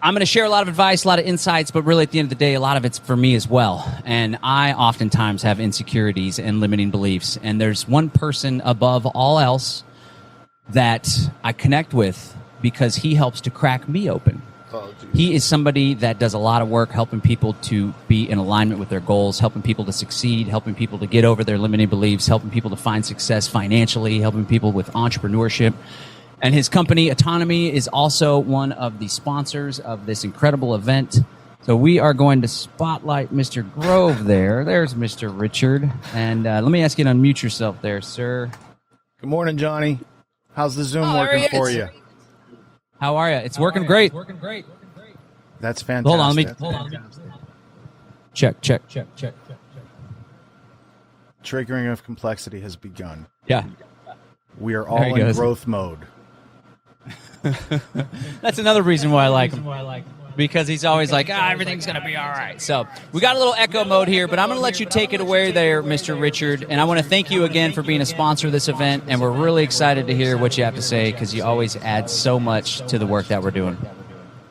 I'm going to share a lot of advice, a lot of insights, but really at the end of the day, a lot of it's for me as well. And I oftentimes have insecurities and limiting beliefs. And there's one person above all else that I connect with because he helps to crack me open. He is somebody that does a lot of work helping people to be in alignment with their goals, helping people to succeed, helping people to get over their limiting beliefs, helping people to find success financially, helping people with entrepreneurship. And his company, Autonomy, is also one of the sponsors of this incredible event. So we are going to spotlight Mr. Grove there. There's Mr. Richard. And let me ask you to unmute yourself there, sir. Good morning, Johnny. How's the Zoom working for you? How are you? It's working great. That's fantastic. Hold on. Check. Triggering of complexity has begun. Yeah. We are all in growth mode. That's another reason why I like him. Because he's always like, everything's going to be all right. So we got a little echo mode here, but I'm going to let you take it away there, Mr. Richard. And I want to thank you again for being a sponsor of this event. And we're really excited to hear what you have to say because you always add so much to the work that we're doing.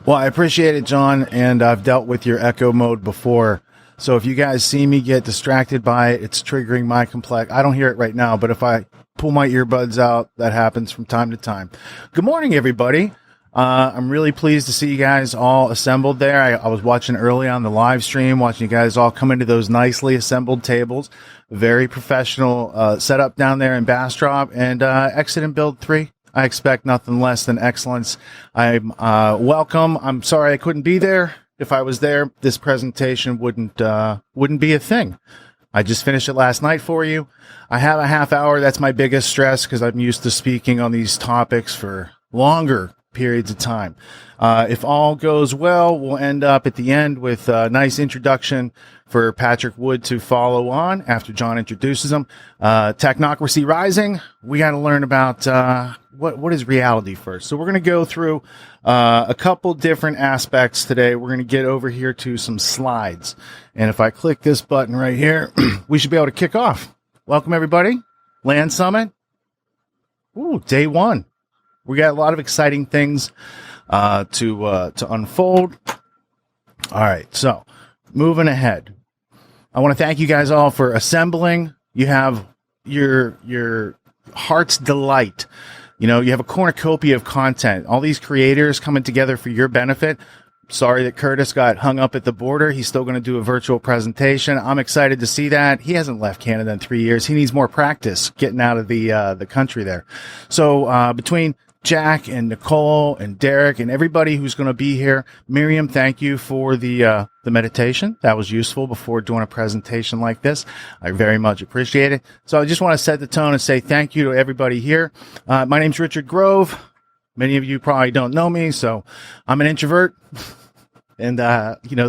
Well, I appreciate it, John. And I've dealt with your echo mode before. So if you guys see me get distracted by it, it's triggering my complex. I don't hear it right now, but if I pull my earbuds out, that happens from time to time. Good morning, everybody. I'm really pleased to see you guys all assembled there. I was watching early on the live stream, watching you guys all come into those nicely assembled tables. Very professional setup down there in Bastrop, and exit and build 3. I expect nothing less than excellence. I'm welcome. I'm sorry I couldn't be there. If I was there, this presentation wouldn't be a thing. I just finished it last night for you. I have a half hour. That's my biggest stress because I'm used to speaking on these topics for longer periods of time. If all goes well, we'll end up at the end with a nice introduction for Patrick Wood to follow on after John introduces him. Technocracy Rising. We got to learn about what is reality first. So we're going to go through a couple different aspects today. We're going to get over here to some slides. And if I click this button right here, we should be able to kick off. Welcome, everybody. Land Summit. Ooh, day 1. We got a lot of exciting things to unfold. All right, so moving ahead. I want to thank you guys all for assembling. You have your heart's delight. You know, you have a cornucopia of content. All these creators coming together for your benefit. Sorry that Curtis got hung up at the border. He's still going to do a virtual presentation. I'm excited to see that. He hasn't left Canada in 3 years. He needs more practice getting out of the country there. So between Jack and Nicole and Derek and everybody who's going to be here, Miriam, thank you for the meditation. That was useful before doing a presentation like this. I very much appreciate it. So I just want to set the tone and say thank you to everybody here. My name's Richard Grove. Many of you probably don't know me, so I'm an introvert. And,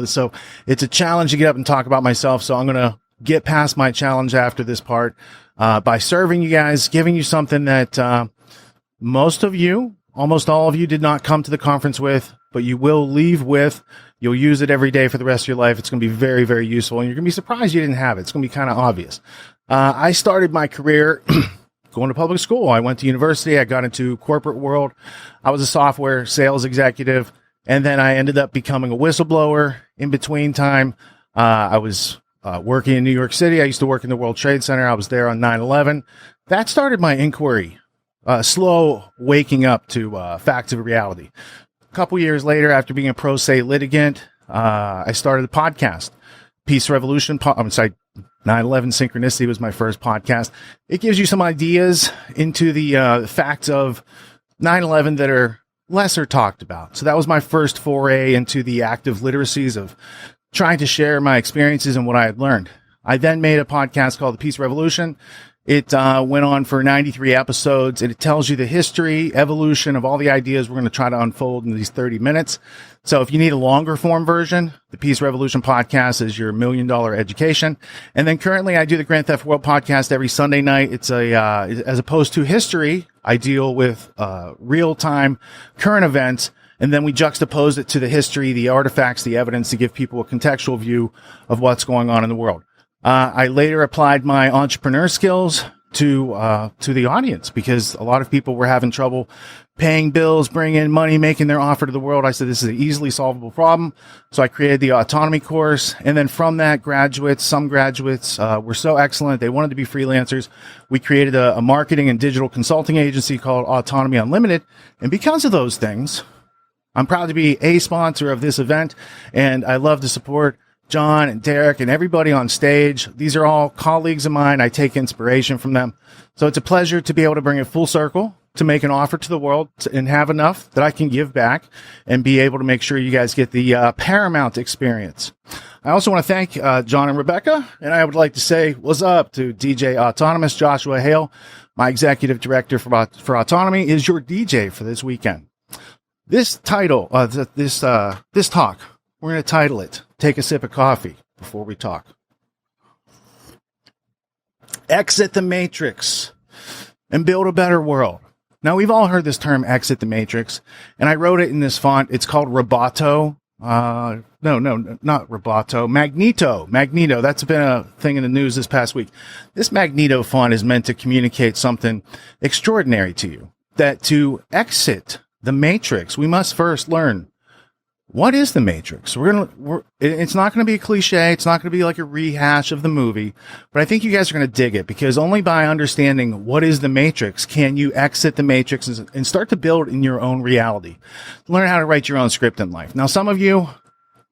so it's a challenge to get up and talk about myself. So I'm going to get past my challenge after this part by serving you guys, giving you something that most of you, almost all of you did not come to the conference with, but you will leave with. You'll use it every day for the rest of your life. It's going to be very, very useful, and you're going to be surprised you didn't have it. It's going to be kind of obvious. I started my career going to public school. I went to university. I got into corporate world. I was a software sales executive, and then I ended up becoming a whistleblower in between time. I was working in New York City. I used to work in the World Trade Center. I was there on 9/11. That started my inquiry. Slow waking up to facts of reality. A couple years later, after being a pro se litigant, I started a podcast. Peace Revolution. 9/11 Synchronicity was my first podcast. It gives you some ideas into the facts of 9/11 that are lesser talked about. So that was my first foray into the active literacies of trying to share my experiences and what I had learned. I then made a podcast called The Peace Revolution. It went on for 93 episodes, and it tells you the history, evolution of all the ideas we're going to try to unfold in these 30 minutes. So if you need a longer form version, the Peace Revolution podcast is your $1 million education. And then currently I do the Grand Theft World podcast every Sunday night. It's as opposed to history, I deal with real-time current events, and then we juxtapose it to the history, the artifacts, the evidence to give people a contextual view of what's going on in the world. I later applied my entrepreneur skills to the audience because a lot of people were having trouble paying bills, bringing in money, making their offer to the world. I said, this is an easily solvable problem. So I created the autonomy course. And then from that, some graduates were so excellent. They wanted to be freelancers. We created a marketing and digital consulting agency called Autonomy Unlimited. And because of those things, I'm proud to be a sponsor of this event. And I love to support John and Derek and everybody on stage. These are all colleagues of mine. I take inspiration from them. So it's a pleasure to be able to bring it full circle, to make an offer to the world and have enough that I can give back and be able to make sure you guys get the paramount experience. I also want to thank John and Rebecca, and I would like to say what's up to DJ Autonomous, Joshua Hale, my executive director for Autonomy, is your DJ for this weekend. This title, this talk, we're going to title it, Take a Sip of Coffee Before We Talk. Exit the Matrix and build a better world. Now, we've all heard this term, exit the matrix, and I wrote it in this font. It's called Roboto. No, not Roboto. Magneto. That's been a thing in the news this past week. This Magneto font is meant to communicate something extraordinary to you, that to exit the matrix, we must first learn, what is the matrix? It's not going to be a cliche. It's not going to be like a rehash of the movie, but I think you guys are going to dig it, because only by understanding what is the matrix can you exit the matrix and start to build in your own reality. Learn how to write your own script in life. Now, some of you,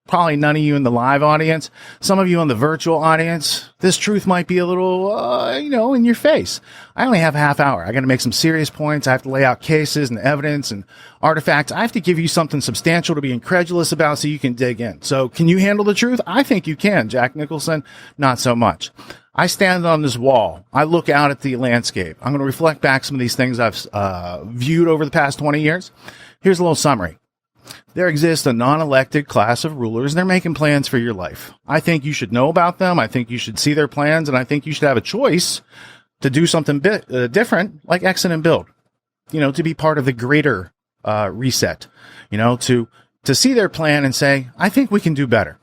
probably none of you in the live audience, some of you in the virtual audience, this truth might be a little, in your face. I only have a half hour. I got to make some serious points. I have to lay out cases and evidence and artifacts. I have to give you something substantial to be incredulous about so you can dig in. So can you handle the truth? I think you can. Jack Nicholson, not so much. I stand on this wall. I look out at the landscape. I'm going to reflect back some of these things I've viewed over the past 20 years. Here's a little summary. There exists a non-elected class of rulers, and they're making plans for your life. I think you should know about them. I think you should see their plans, and I think you should have a choice to do something different, like exit and build, to be part of the greater reset, to see their plan and say, I think we can do better.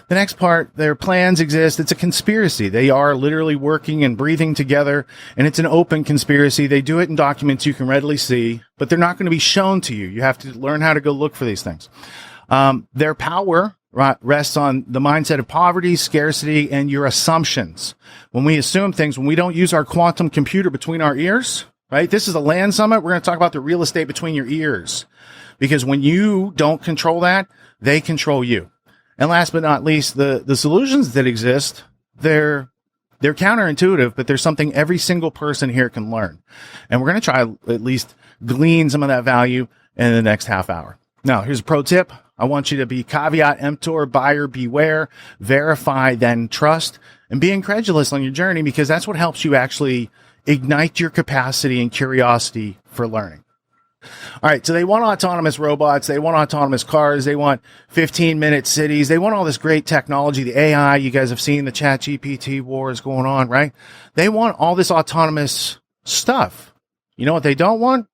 The next part, their plans exist. It's a conspiracy. They are literally working and breathing together, and it's an open conspiracy. They do it in documents you can readily see, but they're not going to be shown to you. You have to learn how to go look for these things. Their power rests on the mindset of poverty, scarcity, and your assumptions. When we assume things, when we don't use our quantum computer between our ears, right? This is a land summit. We're going to talk about the real estate between your ears, because when you don't control that, they control you. And last but not least, the solutions that exist, they're counterintuitive, but there's something every single person here can learn. And we're going to try at least glean some of that value in the next half hour. Now, here's a pro tip. I want you to be caveat emptor, buyer beware, verify, then trust, and be incredulous on your journey, because that's what helps you actually ignite your capacity and curiosity for learning. All right, so they want autonomous robots, they want autonomous cars, they want 15-minute cities, they want all this great technology, the AI. You guys have seen the ChatGPT wars going on, right? They want all this autonomous stuff. You know what they don't want?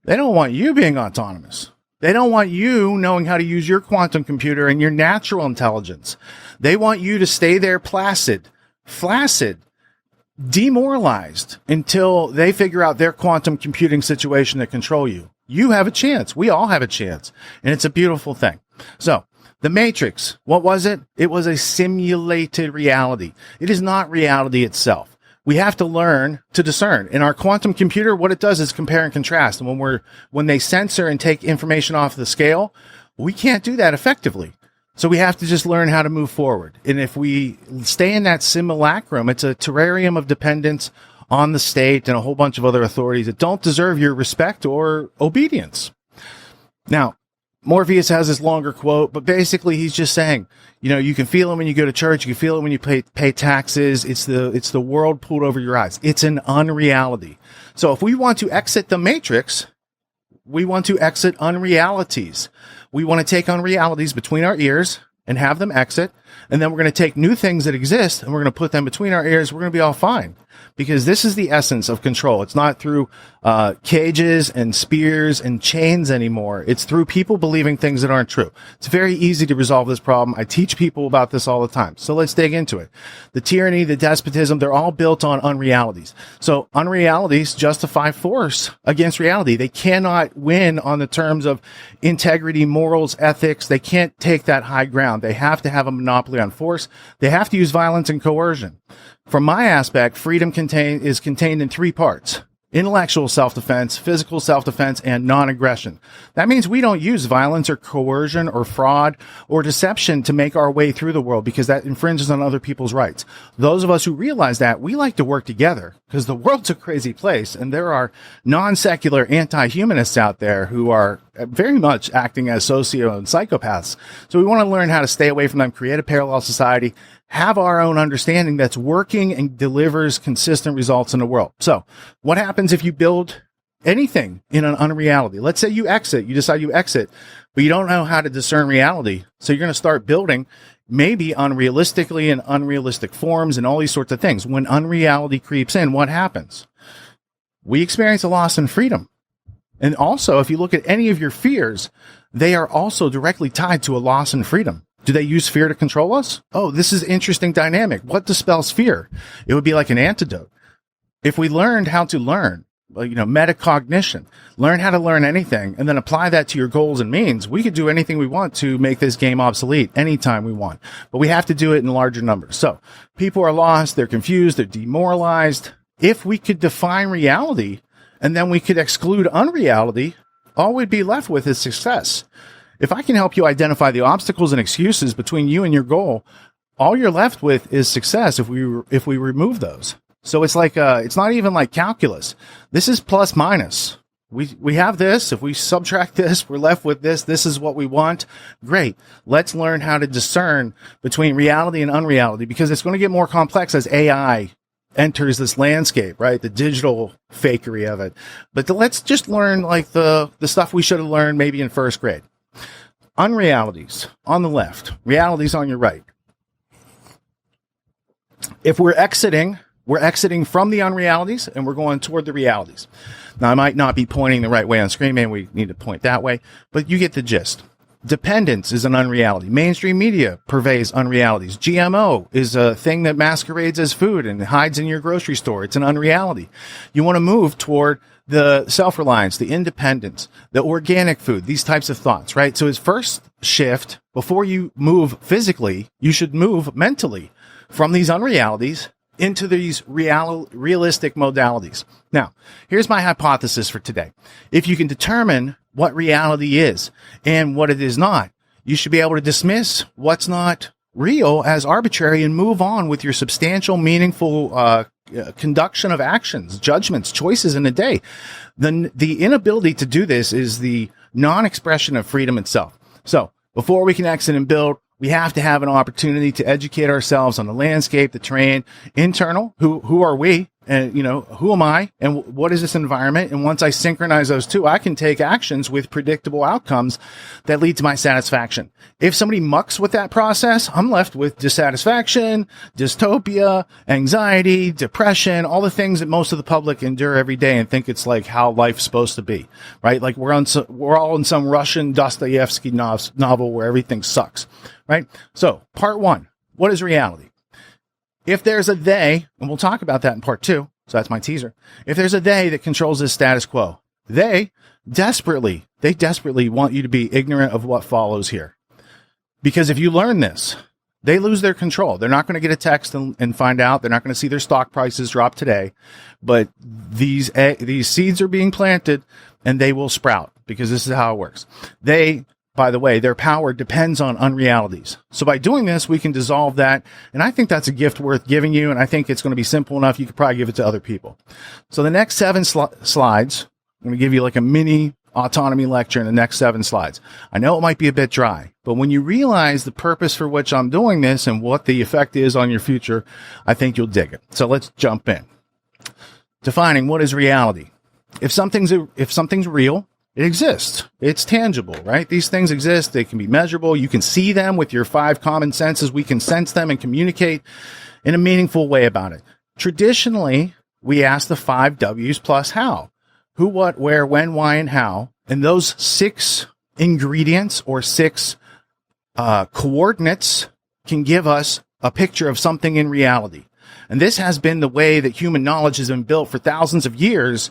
They don't want you being autonomous. They don't want you knowing how to use your quantum computer and your natural intelligence. They want you to stay there flaccid, demoralized until they figure out their quantum computing situation to control you. You have a chance. We all have a chance. And it's a beautiful thing. So the Matrix, what was it? It was a simulated reality. It is not reality itself. We have to learn to discern. In our quantum computer, what it does is compare and contrast. And when they censor and take information off the scale, we can't do that effectively. So we have to just learn how to move forward. And if we stay in that simulacrum, it's a terrarium of dependence on the state and a whole bunch of other authorities that don't deserve your respect or obedience. Now, Morpheus has this longer quote, but basically he's just saying, you can feel it when you go to church. You can feel it when you pay taxes. It's the world pulled over your eyes. It's an unreality. So if we want to exit the matrix, we want to exit unrealities. We want to take unrealities between our ears and have them exit. and then we're going to take new things that exist and we're going to put them between our ears. We're going to be all fine, because this is the essence of control. It's not through cages and spears and chains anymore. It's through people believing things that aren't true. It's very easy to resolve this problem. I teach people about this all the time. So let's dig into it. The tyranny, the despotism, they're all built on unrealities. So unrealities justify force against reality. They cannot win on the terms of integrity, morals, ethics. They can't take that high ground. They have to have a monopoly on force. They have to use violence and coercion. From my aspect, freedom is contained in three parts: intellectual self-defense, physical self-defense, and non-aggression. That means we don't use violence or coercion or fraud or deception to make our way through the world, because that infringes on other people's rights. Those of us who realize that, we like to work together, because the world's a crazy place, and there are non-secular anti-humanists out there who are very much acting as socio and psychopaths. So we want to learn how to stay away from them, create a parallel society, have our own understanding that's working and delivers consistent results in the world. So what happens if you build anything in an unreality? Let's say you decide you exit, but you don't know how to discern reality. So you're going to start building maybe unrealistically in unrealistic forms and all these sorts of things. When unreality creeps in, what happens? We experience a loss in freedom. And also, if you look at any of your fears, they are also directly tied to a loss in freedom. Do they use fear to control us? Oh, this is an interesting dynamic. What dispels fear? It would be like an antidote. If we learned how to learn, metacognition, learn how to learn anything, and then apply that to your goals and means, we could do anything we want to make this game obsolete anytime we want. But we have to do it in larger numbers. So people are lost, they're confused, they're demoralized. If we could define reality and then we could exclude unreality, all we'd be left with is success. If I can help you identify the obstacles and excuses between you and your goal, all you're left with is success if we remove those. So it's like it's not even like calculus. This is plus minus. We have this. If we subtract this, we're left with this. This is what we want. Great. Let's learn how to discern between reality and unreality, because it's going to get more complex as AI enters this landscape, right? The digital fakery of it. But let's just learn like the stuff we should have learned maybe in first grade. Unrealities on the left, realities on your right. If we're exiting from the unrealities and we're going toward the realities. Now, I might not be pointing the right way on screen. Maybe we need to point that way, but you get the gist. Dependence is an unreality. Mainstream media purveys unrealities. GMO is a thing that masquerades as food and hides in your grocery store. It's an unreality. You want to move toward the self-reliance, the independence, the organic food, these types of thoughts, right? So his first shift, before you move physically, you should move mentally from these unrealities into these realistic modalities. Now, here's my hypothesis for today. If you can determine what reality is and what it is not, you should be able to dismiss what's not real as arbitrary and move on with your substantial, meaningful conduction of actions, judgments, choices in a day. The inability to do this is the non-expression of freedom itself. So before we can exit and build, we have to have an opportunity to educate ourselves on the landscape, the terrain, internal. Who are we? And, who am I? And what is this environment? And once I synchronize those two, I can take actions with predictable outcomes that lead to my satisfaction. If somebody mucks with that process, I'm left with dissatisfaction, dystopia, anxiety, depression, all the things that most of the public endure every day and think it's like how life's supposed to be, right? Like we're all in some Russian Dostoevsky novel where everything sucks, right? So part one, what is reality? If there's a they, and we'll talk about that in part two, so that's my teaser. If there's a they that controls this status quo, they desperately want you to be ignorant of what follows here. Because if you learn this, they lose their control. They're not going to get a text and find out. They're not going to see their stock prices drop today. But these seeds are being planted and they will sprout, because this is how it works. By the way, their power depends on unrealities. So by doing this, we can dissolve that. And I think that's a gift worth giving you. And I think it's going to be simple enough. You could probably give it to other people. So the next 7 slides, I'm going to give you like a mini autonomy lecture in the next 7 slides. I know it might be a bit dry, but when you realize the purpose for which I'm doing this and what the effect is on your future, I think you'll dig it. So let's jump in. Defining what is reality. If something's real, It exists. It's tangible, right? These things exist. They can be measurable. You can see them with your 5 common senses. We can sense them and communicate in a meaningful way about it. Traditionally, we ask the 5 W's plus how. Who, what, where, when, why, and how. And those 6 ingredients or 6 coordinates can give us a picture of something in reality. And this has been the way that human knowledge has been built for thousands of years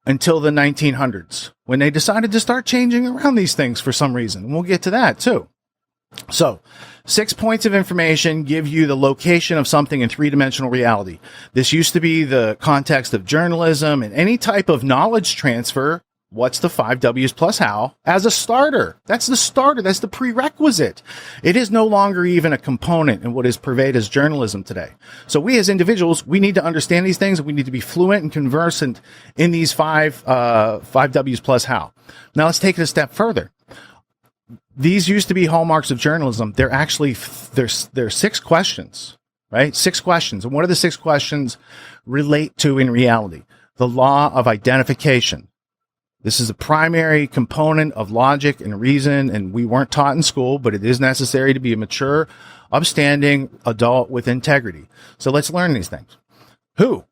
until the 1900s, when they decided to start changing around these things for some reason. And we'll get to that too. So, 6 points of information give you the location of something in 3-dimensional reality. This used to be the context of journalism and any type of knowledge transfer. What's the 5 W's plus how as a starter? That's the starter. That's the prerequisite. It is no longer even a component in what is pervaded as journalism today. So we as individuals, we need to understand these things. We need to be fluent and conversant in these 5 W's plus how. Now let's take it a step further. These used to be hallmarks of journalism. They're actually, there's 6 questions, right? 6 questions. And what do the 6 questions relate to in reality? The law of identification. This is a primary component of logic and reason, and we weren't taught in school, but it is necessary to be a mature, upstanding adult with integrity. So let's learn these things. Who?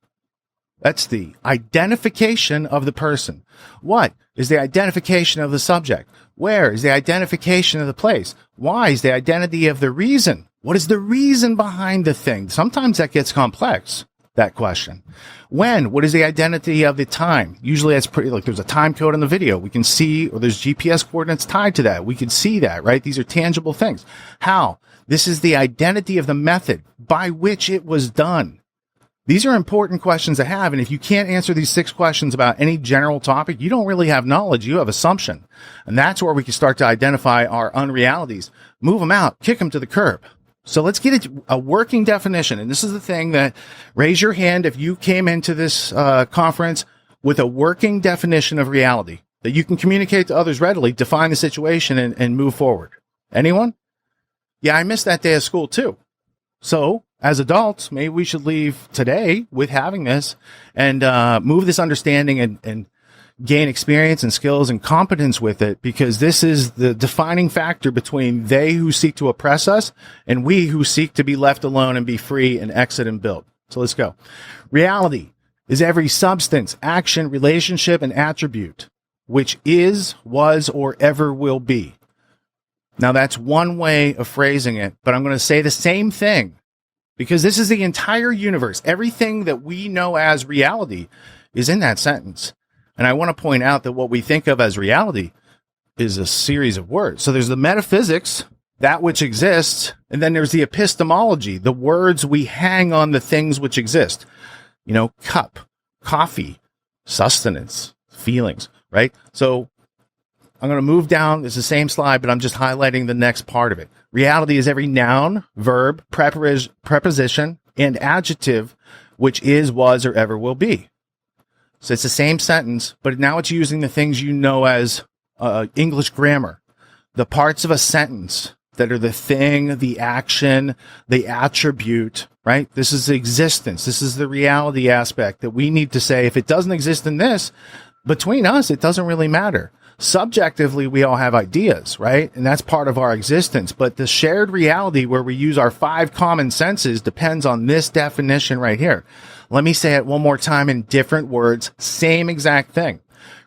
That's the identification of the person. What is the identification of the subject? Where is the identification of the place? Why is the identity of the reason? What is the reason behind the thing? Sometimes that gets complex, that question. When? What is the identity of the time? Usually that's pretty, like there's a time code in the video. We can see, or there's GPS coordinates tied to that. We can see that, right? These are tangible things. How? This is the identity of the method by which it was done. These are important questions to have. And if you can't answer these 6 questions about any general topic, you don't really have knowledge. You have assumption. And that's where we can start to identify our unrealities, move them out, kick them to the curb. So let's get a working definition. And this is the thing that, raise your hand if you came into this conference with a working definition of reality that you can communicate to others readily, define the situation, and move forward. Anyone? Yeah, I missed that day of school too. So as adults, maybe we should leave today with having this and move this understanding and gain experience and skills and competence with it, because this is the defining factor between they who seek to oppress us and we who seek to be left alone and be free and exit and build. So let's go. Reality is every substance, action, relationship, and attribute which is, was, or ever will be. Now that's one way of phrasing it, but I'm going to say the same thing because this is the entire universe. Everything that we know as reality is in that sentence. And I want to point out that what we think of as reality is a series of words. So there's the metaphysics, that which exists, and then there's the epistemology, the words we hang on the things which exist. You know, cup, coffee, sustenance, feelings, right? So I'm going to move down. It's the same slide, but I'm just highlighting the next part of it. Reality is every noun, verb, preposition, and adjective which is, was, or ever will be. So it's the same sentence, but now it's using the things you know as English grammar, the parts of a sentence that are the thing, the action, the attribute, right? This is the existence. This is the reality aspect that we need to say, if it doesn't exist in this, between us, it doesn't really matter. Subjectively, we all have ideas, right? And that's part of our existence. But the shared reality where we use our 5 common senses depends on this definition right here. Let me say it one more time in different words. Same exact thing.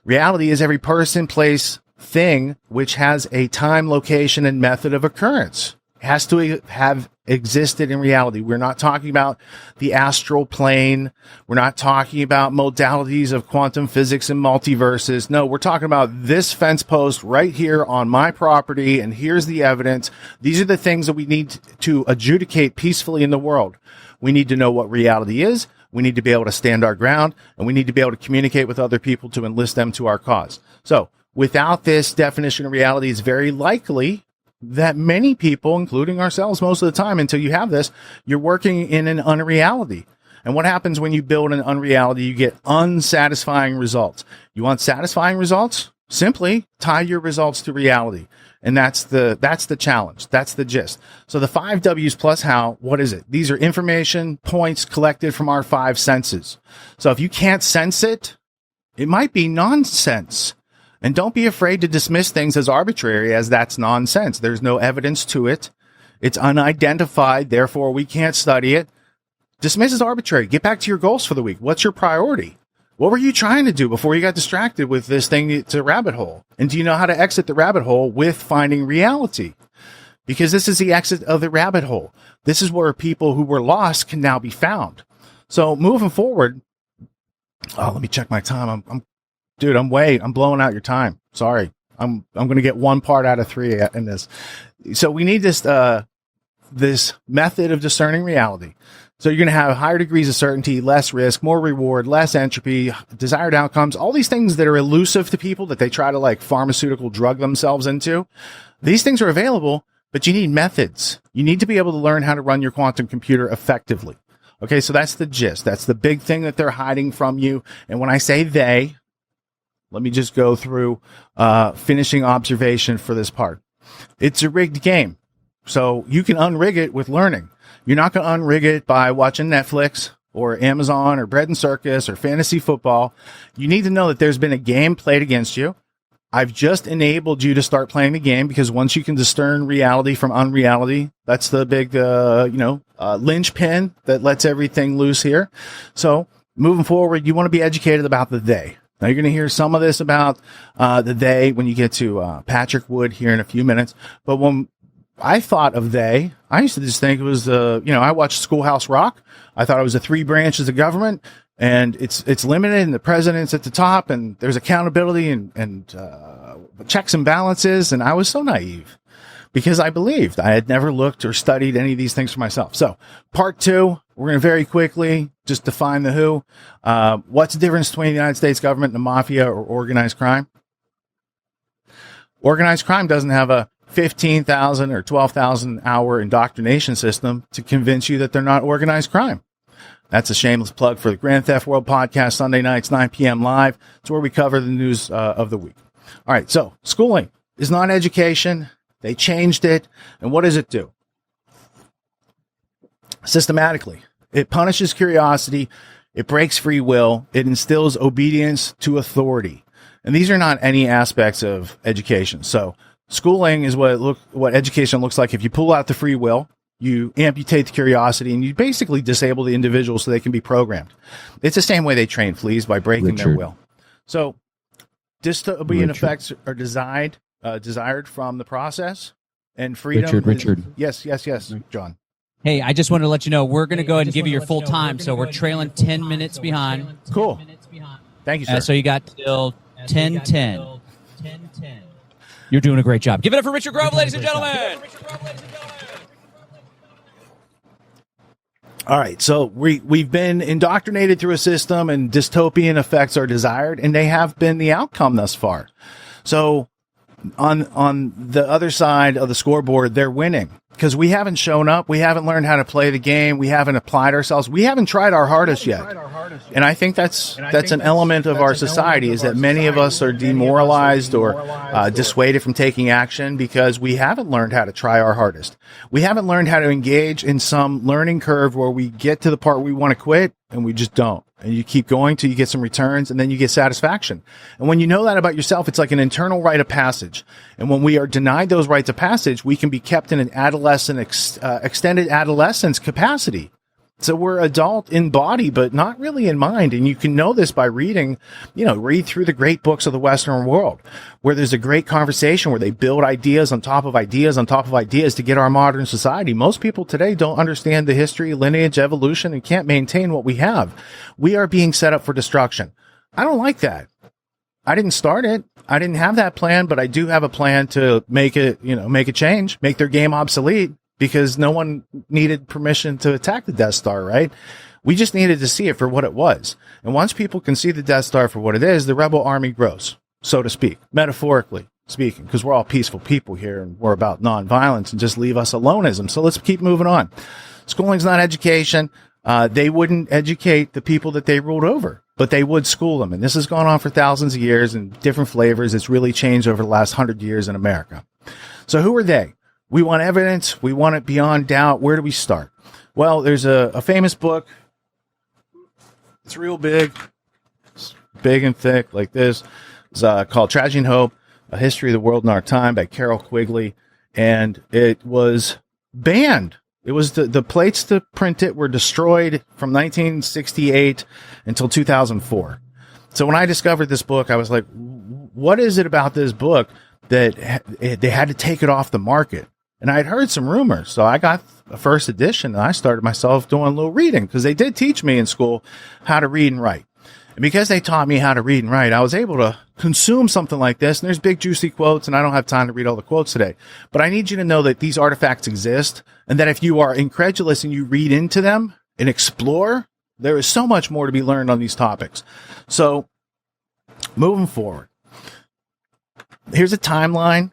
Reality is every person, place, thing which has a time, location, and method of occurrence. It has to have existed in reality. We're not talking about the astral plane. We're not talking about modalities of quantum physics and multiverses. No, we're talking about this fence post right here on my property, and here's the evidence. These are the things that we need to adjudicate peacefully in the world. We need to know what reality is. We need to be able to stand our ground, and we need to be able to communicate with other people to enlist them to our cause. So without this definition of reality, it's very likely that many people, including ourselves most of the time, until you have this, you're working in an unreality. And what happens when you build an unreality? You get unsatisfying results. You want satisfying results? Simply tie your results to reality. And that's the challenge. That's the gist. So the 5 W's plus how, what is it? These are information points collected from our 5 senses. So if you can't sense it, it might be nonsense. And don't be afraid to dismiss things as arbitrary, as that's nonsense. There's no evidence to it. It's unidentified. Therefore, we can't study it. Dismiss as arbitrary. Get back to your goals for the week. What's your priority? What were you trying to do before you got distracted with this thing? It's a rabbit hole. And do you know how to exit the rabbit hole with finding reality? Because this is the exit of the rabbit hole. This is where people who were lost can now be found. So moving forward, let me check my time. I'm blowing out your time. Sorry. I'm going to get one part out of 3 in this. So we need this method of discerning reality. So you're going to have higher degrees of certainty, less risk, more reward, less entropy, desired outcomes, all these things that are elusive to people that they try to like pharmaceutical drug themselves into. These things are available, but you need methods. You need to be able to learn how to run your quantum computer effectively. Okay, so that's the gist. That's the big thing that they're hiding from you. And when I say they, let me just go through finishing observation for this part. It's a rigged game. So you can unrig it with learning. You're not going to unrig it by watching Netflix or Amazon or Bread and Circus or fantasy football. You need to know that there's been a game played against you. I've just enabled you to start playing the game because once you can discern reality from unreality, that's the big, linchpin that lets everything loose here. So moving forward, you want to be educated about the they. Now, you're going to hear some of this about the they when you get to Patrick Wood here in a few minutes. But when I thought of they, I used to just think it was, I watched Schoolhouse Rock. I thought it was the 3 branches of government, and it's limited, and the president's at the top, and there's accountability and checks and balances. And I was so naive because I believed. I had never looked or studied any of these things for myself. So part 2, we're going to very quickly just define the who. What's the difference between the United States government and the mafia or organized crime? Organized crime doesn't have a 15,000 or 12,000 hour indoctrination system to convince you that they're not organized crime. That's a shameless plug for the Grand Theft World podcast, Sunday nights, 9 p.m. live. It's where we cover the news of the week. All right, so schooling is not education. They changed it. And what does it do? Systematically, it punishes curiosity. It breaks free will. It instills obedience to authority. And these are not any aspects of education. So schooling is what education looks like. If you pull out the free will, you amputate the curiosity, and you basically disable the individual so they can be programmed. It's the same way they train fleas, by breaking their will. So dystopian effects are desired from the process, and freedom. Richard. Yes, John. Hey, I just wanted to let you know we're going to go ahead and give you your full time, so we're trailing 10 minutes behind. Cool. Thank you, sir. So you got till 10:10. You're doing a great job. Give it up for Richard Grove, ladies and gentlemen. All right, so we've been indoctrinated through a system, and dystopian effects are desired, and they have been the outcome thus far. So on the other side of the scoreboard, they're winning because we haven't shown up. We haven't learned how to play the game. We haven't applied ourselves. We haven't tried our hardest yet. And I think that's an element of our society, is that many of us are demoralized or dissuaded from taking action because we haven't learned how to try our hardest. We haven't learned how to engage in some learning curve where we get to the part we want to quit and we just don't. And you keep going till you get some returns, and then you get satisfaction. And when you know that about yourself, it's like an internal rite of passage. And when we are denied those rites of passage, we can be kept in an adolescent, extended adolescence capacity. So we're adult in body, but not really in mind. And you can know this by read through the great books of the Western world, where there's a great conversation where they build ideas on top of ideas on top of ideas to get our modern society. Most people today don't understand the history, lineage, evolution, and can't maintain what we have. We are being set up for destruction. I don't like that. I didn't start it. I didn't have that plan, but I do have a plan to make it, make a change, make their game obsolete. Because no one needed permission to attack the Death Star, right? We just needed to see it for what it was. And once people can see the Death Star for what it is, the rebel army grows, so to speak, metaphorically speaking, because we're all peaceful people here and we're about nonviolence and just leave us aloneism. So let's keep moving on. Schooling's not education. They wouldn't educate the people that they ruled over, but they would school them. And this has gone on for thousands of years in different flavors. It's really changed over the last 100 years in America. So who are they? We want evidence. We want it beyond doubt. Where do we start? Well, there's a famous book. It's real big. It's big and thick like this. It's called Tragedy and Hope, A History of the World in Our Time by Carol Quigley. And it was banned. It was the plates to print it were destroyed from 1968 until 2004. So when I discovered this book, I was like, what is it about this book that they had to take it off the market? And I had heard some rumors. So I got a first edition and I started myself doing a little reading because they did teach me in school how to read and write. And because they taught me how to read and write, I was able to consume something like this. And there's big, juicy quotes, and I don't have time to read all the quotes today. But I need you to know that these artifacts exist, and that if you are incredulous and you read into them and explore, there is so much more to be learned on these topics. So, moving forward, here's a timeline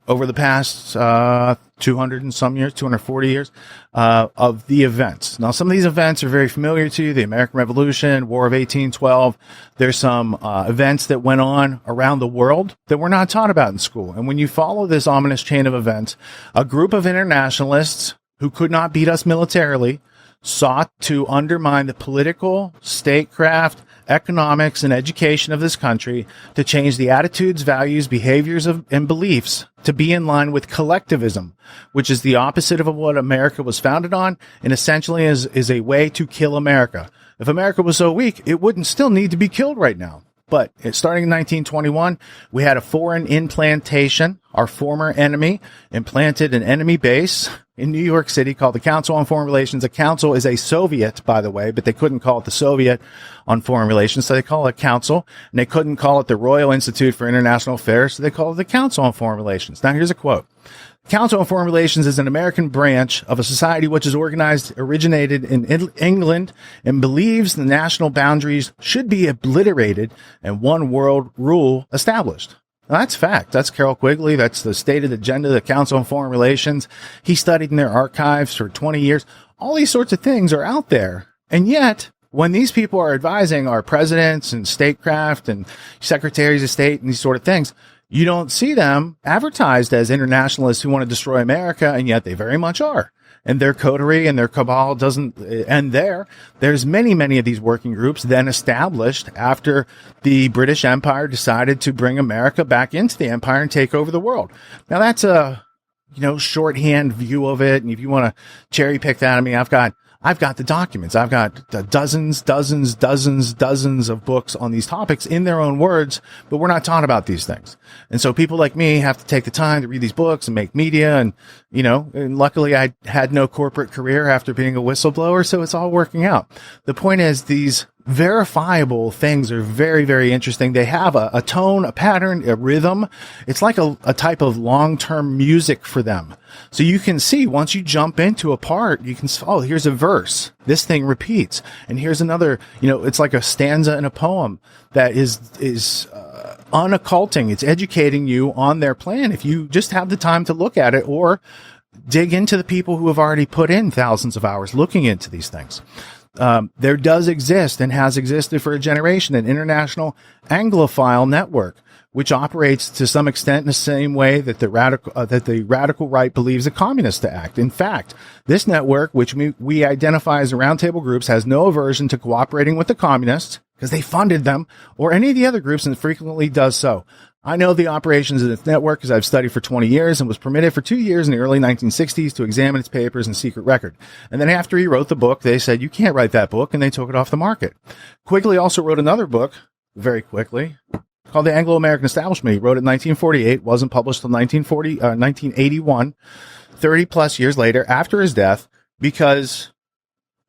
over the past 200 and some years, 240 years, of the events. Now, some of these events are very familiar to you. The American Revolution, War of 1812. There's some events that went on around the world that we're not taught about in school. And when you follow this ominous chain of events, a group of internationalists who could not beat us militarily sought to undermine the political, statecraft, economics, and education of this country to change the attitudes, values, behaviors, and beliefs to be in line with collectivism, which is the opposite of what America was founded on, and essentially is a way to kill America. If America was so weak, it wouldn't still need to be killed right now. But starting in 1921, we had a foreign implantation. Our former enemy implanted an enemy base in New York City called the Council on Foreign Relations. A council is a Soviet, by the way, but they couldn't call it the Soviet on Foreign Relations, so they call it a council. And they couldn't call it the Royal Institute for International Affairs, so they call it the Council on Foreign Relations. Now, here's a quote. Council on Foreign Relations is an American branch of a society which is originated in England and believes the national boundaries should be obliterated and one world rule established. Now, that's fact. That's Carol Quigley. That's the stated agenda of the Council on Foreign Relations. He studied in their archives for 20 years. All these sorts of things are out there. And yet, when these people are advising our presidents and statecraft and secretaries of state and these sort of things, you don't see them advertised as internationalists who want to destroy America, and yet they very much are. And their coterie and their cabal doesn't end there. There's many of these working groups then established after the British Empire decided to bring America back into the empire and take over the world. Now that's a, shorthand view of it. And if you want to cherry pick that, I've got the documents. I've got dozens of books on these topics in their own words, but we're not taught about these things. And so people like me have to take the time to read these books and make media. And, and luckily I had no corporate career after being a whistleblower. So it's all working out. The point is these verifiable things are very, very interesting. They have a tone, a pattern, a rhythm. It's like a type of long-term music for them. So you can see once you jump into a part, you can, here's a verse. This thing repeats. And here's another, it's like a stanza in a poem that is unocculting. It's educating you on their plan. If you just have the time to look at it or dig into the people who have already put in thousands of hours looking into these things. There does exist and has existed for a generation an international Anglophile network, which operates to some extent in the same way that the radical right believes the communists to act. In fact, this network, which we identify as a roundtable groups, has no aversion to cooperating with the communists because they funded them or any of the other groups and frequently does so. I know the operations of this network because I've studied for 20 years and was permitted for 2 years in the early 1960s to examine its papers and secret record. And then after he wrote the book, they said, you can't write that book, and they took it off the market. Quigley also wrote another book, very quickly, called The Anglo-American Establishment. He wrote it in 1948, wasn't published until 1981, 30 plus years later, after his death, because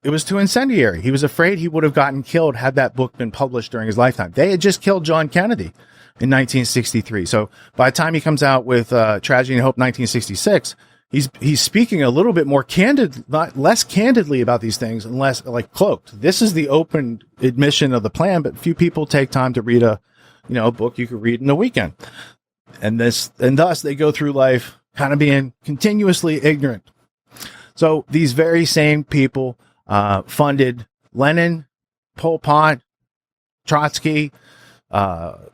it was too incendiary. He was afraid he would have gotten killed had that book been published during his lifetime. They had just killed John Kennedy in 1963. So by the time he comes out with Tragedy and Hope 1966, he's speaking a little bit more less candidly about these things and less like cloaked. This is the open admission of the plan, but few people take time to read a book you could read in a weekend. And thus they go through life kind of being continuously ignorant. So these very same people funded Lenin, Pol Pot, Trotsky,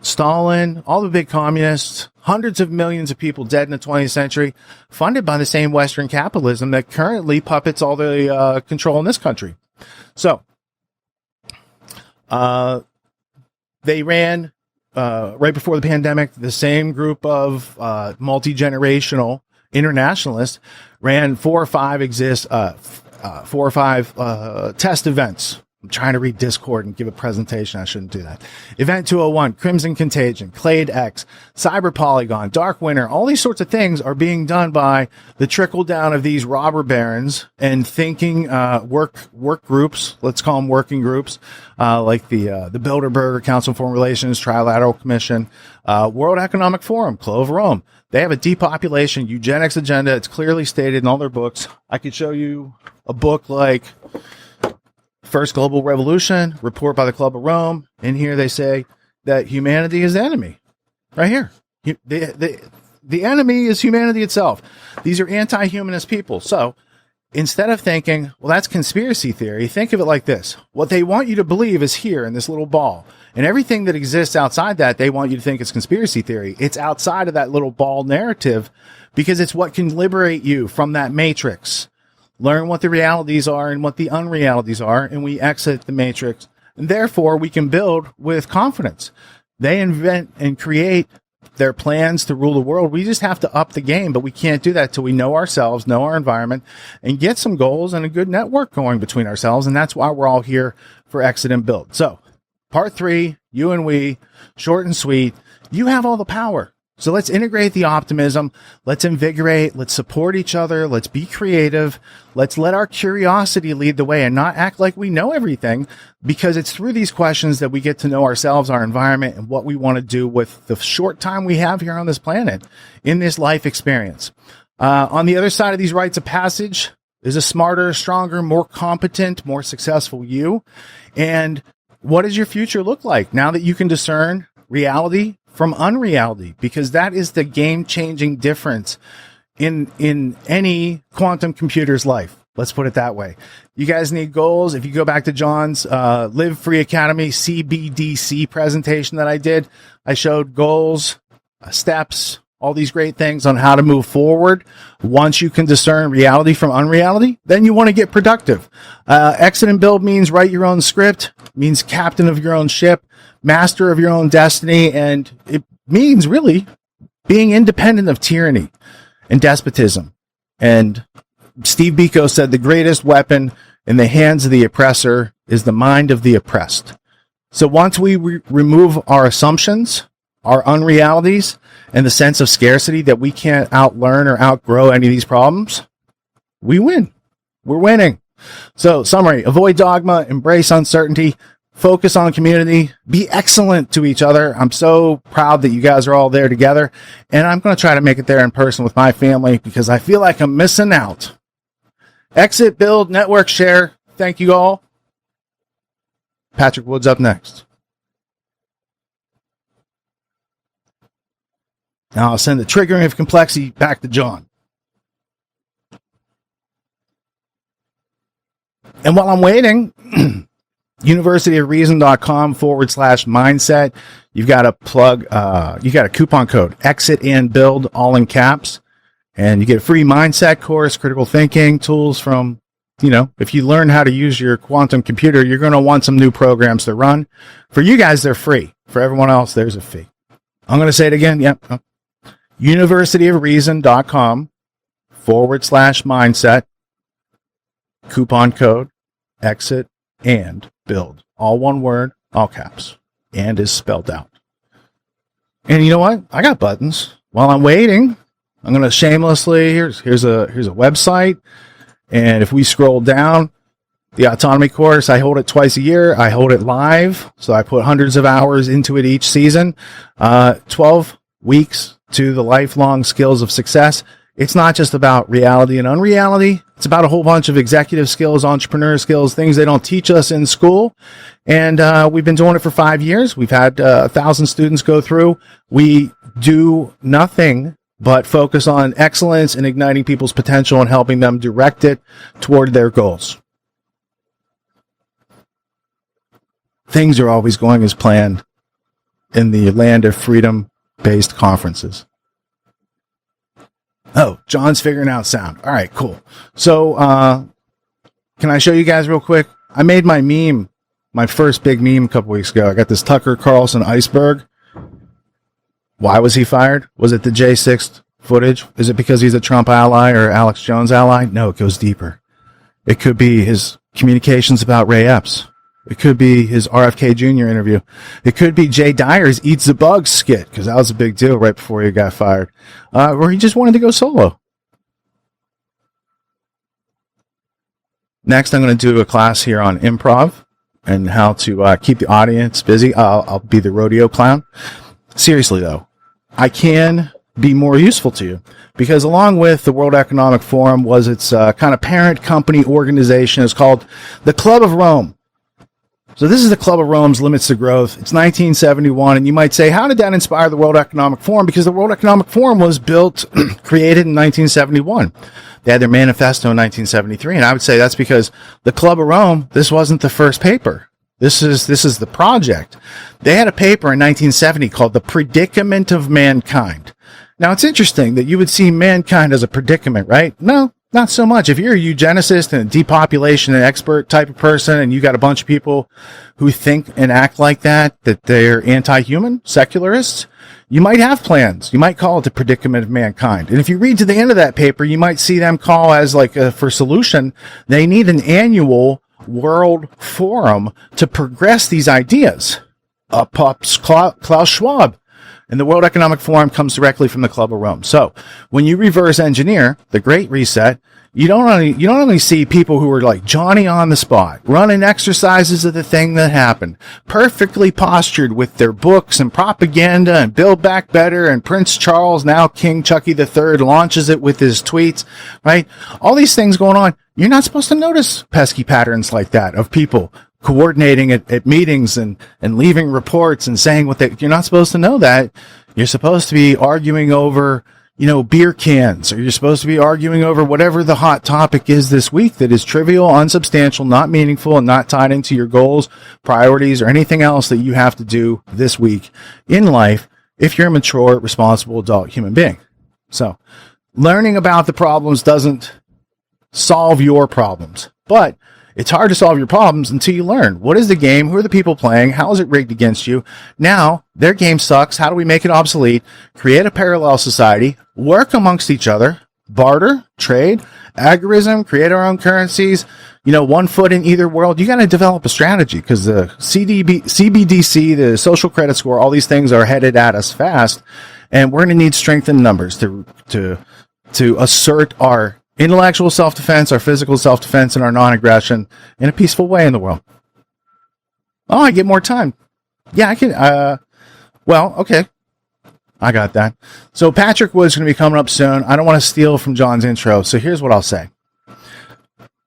Stalin, all the big communists, hundreds of millions of people dead in the 20th century, funded by the same Western capitalism that currently puppets all the control in this country. So they ran right before the pandemic, the same group of multi-generational internationalists ran four or five test events. I'm trying to read Discord and give a presentation. I shouldn't do that. Event 201, Crimson Contagion, Clade X, Cyber Polygon, Dark Winter, all these sorts of things are being done by the trickle down of these robber barons and thinking work groups, let's call them working groups, like the Bilderberger Council on Foreign Relations, Trilateral Commission, World Economic Forum, Club of Rome. They have a depopulation eugenics agenda. It's clearly stated in all their books. I could show you a book like First Global Revolution, report by the Club of Rome. In here, they say that humanity is the enemy. Right here. The enemy is humanity itself. These are anti-humanist people. So instead of thinking, well, that's conspiracy theory, think of it like this. What they want you to believe is here in this little ball. And everything that exists outside that, they want you to think it's conspiracy theory. It's outside of that little ball narrative because it's what can liberate you from that matrix. Learn what the realities are and what the unrealities are, and we exit the matrix. And therefore, we can build with confidence. They invent and create their plans to rule the world. We just have to up the game, but we can't do that till we know ourselves, know our environment, and get some goals and a good network going between ourselves. And that's why we're all here for Exit and Build. So, part 3, you and we, short and sweet. You have all the power. So let's integrate the optimism. Let's invigorate. Let's support each other. Let's be creative. Let's let our curiosity lead the way and not act like we know everything, because it's through these questions that we get to know ourselves, our environment, and what we want to do with the short time we have here on this planet in this life experience. On the other side of these rites of passage is a smarter, stronger, more competent, more successful you. And what does your future look like now that you can discern reality from unreality? Because that is the game-changing difference in any quantum computer's life. Let's put it that way. You guys need goals. If you go back to John's Live Free Academy CBDC presentation that I did, I showed goals, steps, all these great things on how to move forward. Once you can discern reality from unreality, then you want to get productive. Exit and Build means write your own script, means captain of your own ship, master of your own destiny, and it means really being independent of tyranny and despotism. And Steve Biko said the greatest weapon in the hands of the oppressor is the mind of the oppressed. So once we remove our assumptions, our unrealities, and the sense of scarcity that we can't outlearn or outgrow any of these problems, we win. We're winning. So summary, avoid dogma, embrace uncertainty, focus on community, be excellent to each other. I'm so proud that you guys are all there together, and I'm going to try to make it there in person with my family because I feel like I'm missing out. Exit, build, network, share. Thank you all. Patrick Wood's up next. Now I'll send the triggering of complexity back to John. And while I'm waiting, universityofreason.com/mindset. You've got a plug, you got a coupon code, Exit and Build, all in caps. And you get a free mindset course, critical thinking tools from, if you learn how to use your quantum computer, you're going to want some new programs to run. For you guys, they're free. For everyone else, there's a fee. I'm going to say it again. Yep. universityofreason.com/mindset. Coupon code, Exit and Build. All one word, all caps. And is spelled out. And you know what? I got buttons. While I'm waiting, I'm going to shamelessly, here's a website. And if we scroll down, the autonomy course, I hold it twice a year. I hold it live. So I put hundreds of hours into it each season. 12 weeks to the lifelong skills of success. It's not just about reality and unreality. It's about a whole bunch of executive skills, entrepreneur skills, things they don't teach us in school. And we've been doing it for 5 years. We've had 1,000 students go through. We do nothing but focus on excellence and igniting people's potential and helping them direct it toward their goals. Things are always going as planned in the land of freedom-based conferences. Oh, John's figuring out sound. All right, cool. So, can I show you guys real quick? I made my meme, my first big meme a couple weeks ago. I got this Tucker Carlson iceberg. Why was he fired? Was it the J6 footage? Is it because he's a Trump ally or Alex Jones ally? No, it goes deeper. It could be his communications about Ray Epps. It could be his RFK Jr. interview. It could be Jay Dyer's Eats the Bug skit, because that was a big deal right before he got fired. Or he just wanted to go solo. Next, I'm going to do a class here on improv and how to keep the audience busy. I'll be the rodeo clown. Seriously, though, I can be more useful to you, because along with the World Economic Forum was its kind of parent company organization. It's called the Club of Rome. So this is the Club of Rome's Limits to Growth. It's 1971, and you might say, how did that inspire the World Economic Forum? Because the World Economic Forum was built, created in 1971. They had their manifesto in 1973, and I would say that's because the Club of Rome, this wasn't the first paper. This is the project. They had a paper in 1970 called The Predicament of Mankind. Now, it's interesting that you would see mankind as a predicament, right? No, not so much. If you're a eugenicist and a depopulation expert type of person, and you got a bunch of people who think and act like that they're anti-human, secularists, you might have plans. You might call it the predicament of mankind. And if you read to the end of that paper, you might see them call as for solution, they need an annual world forum to progress these ideas. Pops Klaus Schwab. And the World Economic Forum comes directly from the Club of Rome. So when you reverse engineer the Great Reset, you don't only see people who are like Johnny on the spot, running exercises of the thing that happened, perfectly postured with their books and propaganda and Build Back Better, and Prince Charles, now King Chucky III, launches it with his tweets, right? All these things going on. You're not supposed to notice pesky patterns like that of people coordinating at meetings and leaving reports and saying you're not supposed to know that. You're supposed to be arguing over, beer cans, or you're supposed to be arguing over whatever the hot topic is this week that is trivial, unsubstantial, not meaningful, and not tied into your goals, priorities, or anything else that you have to do this week in life if you're a mature, responsible adult human being. So learning about the problems doesn't solve your problems, but it's hard to solve your problems until you learn. What is the game? Who are the people playing? How is it rigged against you? Now, their game sucks. How do we make it obsolete? Create a parallel society. Work amongst each other. Barter. Trade. Agorism. Create our own currencies. One foot in either world. You got to develop a strategy, because the CBDC, the social credit score, all these things are headed at us fast. And we're going to need strength in numbers to assert our intellectual self-defense, our physical self-defense, and our non-aggression in a peaceful way in the world. Oh, I get more time. Yeah, I can. Okay. I got that. So Patrick Wood's going to be coming up soon. I don't want to steal from John's intro, so here's what I'll say.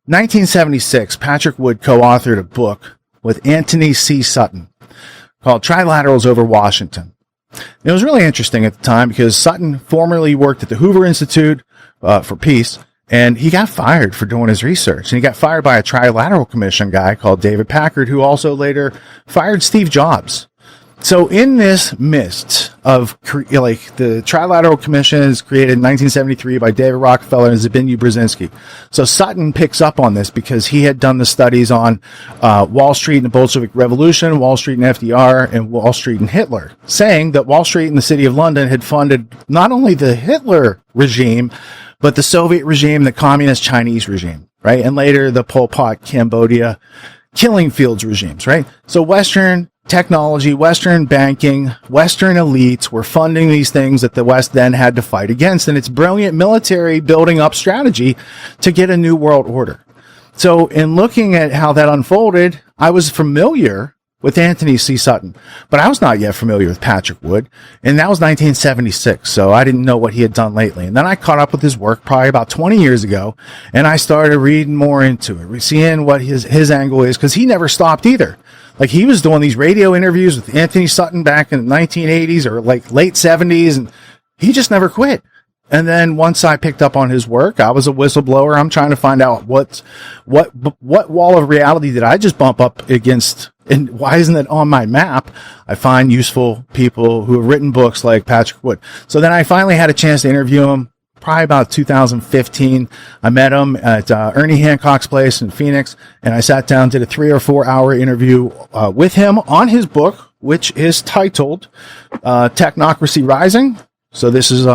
1976, Patrick Wood co-authored a book with Anthony C. Sutton called Trilaterals Over Washington. It was really interesting at the time because Sutton formerly worked at the Hoover Institute for Peace, and he got fired for doing his research. And he got fired by a Trilateral Commission guy called David Packard, who also later fired Steve Jobs. So in this midst of, the Trilateral Commission is created in 1973 by David Rockefeller and Zbigniew Brzezinski. So Sutton picks up on this because he had done the studies on Wall Street and the Bolshevik Revolution, Wall Street and FDR, and Wall Street and Hitler, saying that Wall Street and the City of London had funded not only the Hitler regime, but the Soviet regime, the Communist Chinese regime, right? And later the Pol Pot, Cambodia, killing fields regimes, right? So Western technology, Western banking, Western elites were funding these things that the West then had to fight against. And it's brilliant military building up strategy to get a new world order. So in looking at how that unfolded, I was familiar with Anthony C. Sutton, but I was not yet familiar with Patrick Wood. And that was 1976. So I didn't know what he had done lately. And then I caught up with his work probably about 20 years ago. And I started reading more into it, seeing what his angle is, because he never stopped either. Like, he was doing these radio interviews with Anthony Sutton back in the 1980s or late 70s, and he just never quit. And then once I picked up on his work, I was a whistleblower. I'm trying to find out what wall of reality did I just bump up against, and why isn't it on my map? I find useful people who have written books like Patrick Wood. So then I finally had a chance to interview him. Probably about 2015, I met him at Ernie Hancock's place in Phoenix, and I sat down, did a 3 or 4 hour interview with him on his book, which is titled Technocracy Rising. So this is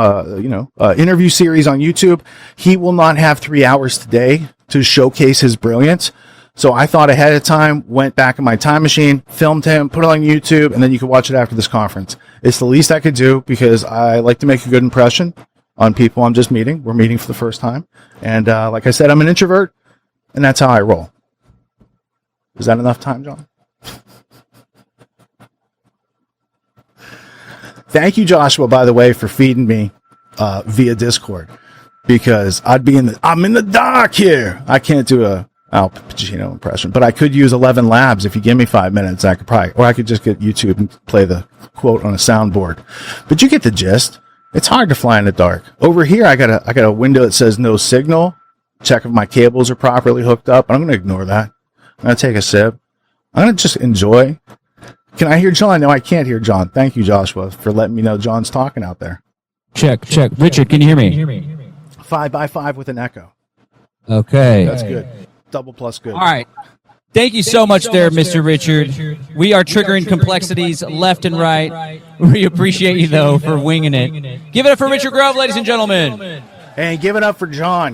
interview series on YouTube. He will not have 3 hours today to showcase his brilliance. So I thought ahead of time, went back in my time machine, filmed him, put it on YouTube, and then you can watch it after this conference. It's the least I could do because I like to make a good impression on people I'm just meeting. We're meeting for the first time. And like I said, I'm an introvert, and that's how I roll. Is that enough time, John? Thank you, Joshua, by the way, for feeding me via Discord, because I'm in the dark here. I can't do a Al Pacino impression, but I could use 11 Labs. If you give me 5 minutes, I could just get YouTube and play the quote on a soundboard. But you get the gist. It's hard to fly in the dark. Over here, I got a window that says no signal. Check if my cables are properly hooked up. I'm going to ignore that. I'm going to take a sip. I'm going to just enjoy. Can I hear John? No, I can't hear John. Thank you, Joshua, for letting me know John's talking out there. Check. Richard, can you hear me? 5 by 5 with an echo. Okay. That's good. Double plus good. All right. Thank you so much there, Mr. Richard. We are triggering complexities left and right. We appreciate you, though, for winging it. Give it up for Richard Grove, ladies and gentlemen. And give it up for John.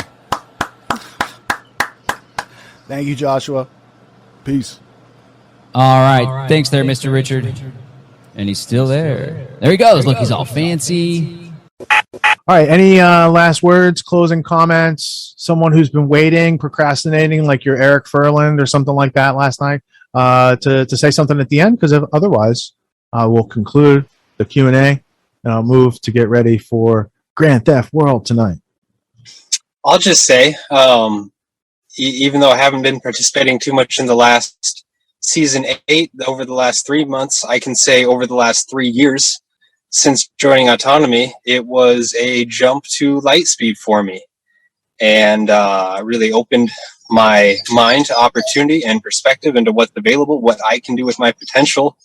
Thank you, Joshua. Peace. All right. Thanks there, Mr. Richard. And he's still there. There he goes. Look, he's all fancy. All right. Any last words, closing comments? Someone who's been waiting, procrastinating, like your Eric Furland or something like that last night, to say something at the end? Because otherwise, we'll conclude the Q&A, and I'll move to get ready for Grand Theft World tonight. I'll just say, even though I haven't been participating too much in the last season 8, over the last 3 months, I can say over the last 3 years, since joining Autonomy, it was a jump to light speed for me, and really opened my mind to opportunity and perspective into what's available, what I can do with my potential.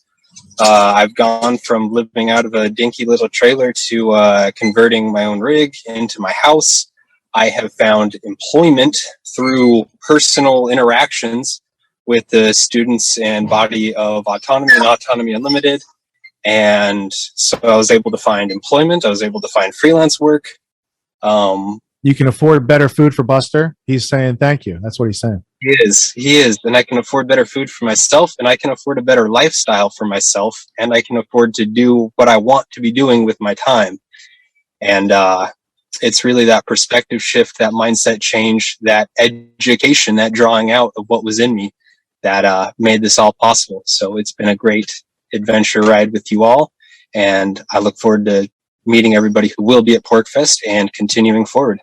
I've gone from living out of a dinky little trailer to converting my own rig into my house. I have found employment through personal interactions with the students and body of Autonomy and Autonomy Unlimited. And so I was able to find employment. I was able to find freelance work. You can afford better food for Buster. He's saying thank you. That's what he's saying. He is. And I can afford better food for myself, and I can afford a better lifestyle for myself, and I can afford to do what I want to be doing with my time. And it's really that perspective shift, that mindset change, that education, that drawing out of what was in me that made this all possible. So it's been a great adventure ride with you all, and I look forward to meeting everybody who will be at PorkFest and continuing forward.